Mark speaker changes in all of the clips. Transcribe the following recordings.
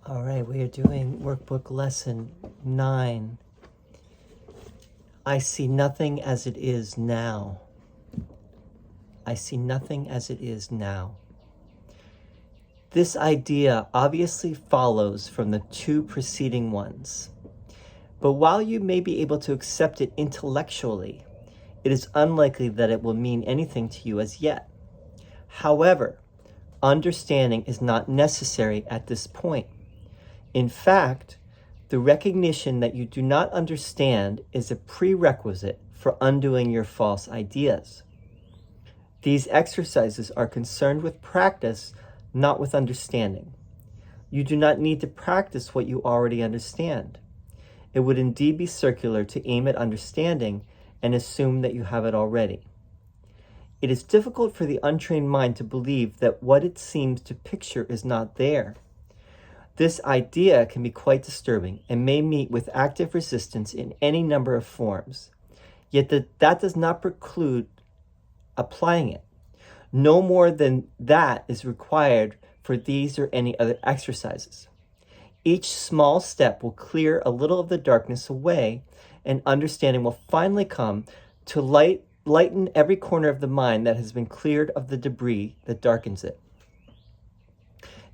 Speaker 1: All right, we are doing workbook lesson 9. I see nothing as it is now. I see nothing as it is now. This idea obviously follows from the two preceding ones. But while you may be able to accept it intellectually, it is unlikely that it will mean anything to you as yet. However, understanding is not necessary at this point. In fact, the recognition that you do not understand is a prerequisite for undoing your false ideas. These exercises are concerned with practice, not with understanding. You do not need to practice what you already understand. It would indeed be circular to aim at understanding and assume that you have it already. It is difficult for the untrained mind to believe that what it seems to picture is not there. This idea can be quite disturbing and may meet with active resistance in any number of forms. Yet that does not preclude applying it. No more than that is required for these or any other exercises. Each small step will clear a little of the darkness away, and understanding will finally come to lighten every corner of the mind that has been cleared of the debris that darkens it.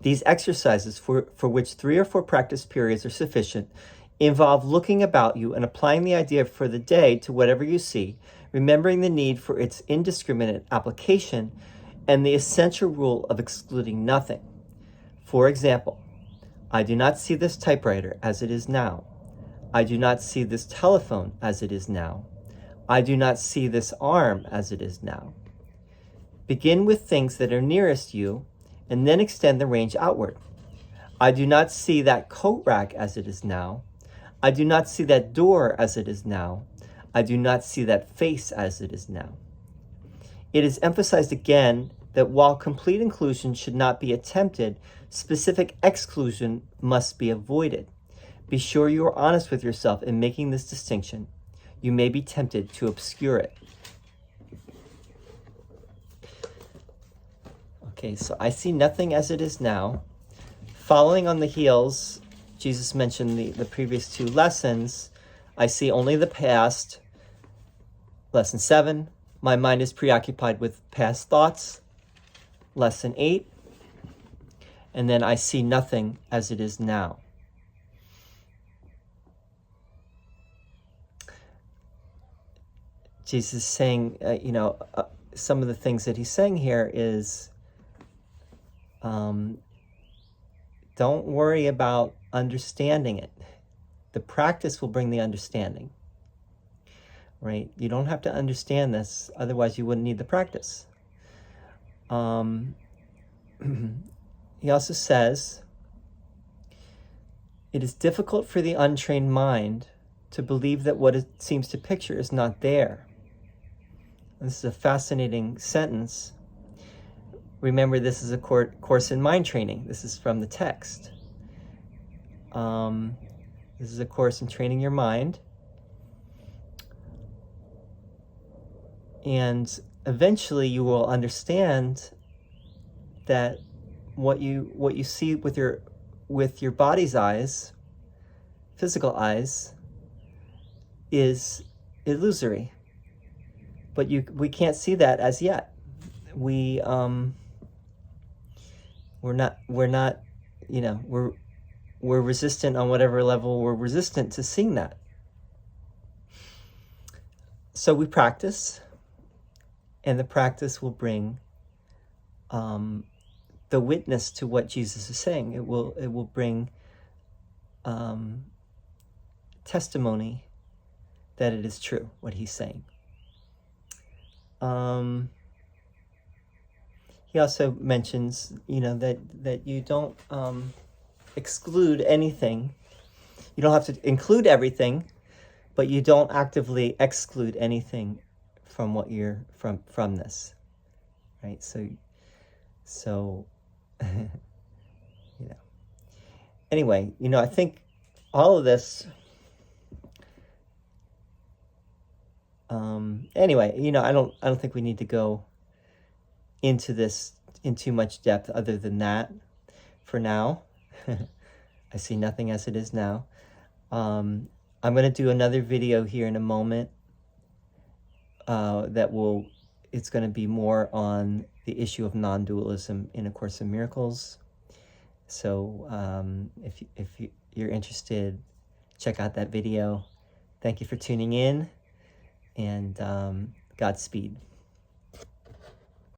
Speaker 1: These exercises, for which 3 or 4 practice periods are sufficient, involve looking about you and applying the idea for the day to whatever you see, remembering the need for its indiscriminate application and the essential rule of excluding nothing. For example, I do not see this typewriter as it is now. I do not see this telephone as it is now. I do not see this arm as it is now. Begin with things that are nearest you, and then extend the range outward. I do not see that coat rack as it is now. I do not see that door as it is now. I do not see that face as it is now. It is emphasized again that while complete inclusion should not be attempted, specific exclusion must be avoided. Be sure you are honest with yourself in making this distinction. You may be tempted to obscure it. Okay, so I see nothing as it is now. Following on the heels, Jesus mentioned the previous 2 lessons. I see only the past. Lesson 7, my mind is preoccupied with past thoughts. Lesson 8, and then I see nothing as it is now. Jesus is saying, some of the things that he's saying here is, don't worry about understanding it. The practice will bring the understanding, right? You don't have to understand this, otherwise you wouldn't need the practice. He also says, it is difficult for the untrained mind to believe that what it seems to picture is not there. And this is a fascinating sentence. Remember, this is a course in mind training. This is from the text. This is a course in training your mind. And eventually you will understand that what you see with your body's eyes, physical eyes, is illusory. But we can't see that as yet. We're resistant on whatever level we're resistant to seeing that. So we practice, and the practice will bring the witness to what Jesus is saying. It will bring testimony that it is true, what he's saying. He also mentions, that you don't exclude anything. You don't have to include everything, but you don't actively exclude anything from what you're from this, right? So Anyway, I think all of this. Anyway, I don't think we need to go into this in too much depth other than that for now. I see nothing as it is now. I'm going to do another video here in a moment it's going to be more on the issue of non-dualism in A Course in Miracles. So if you're interested, check out that video. Thank you for tuning in, and Godspeed.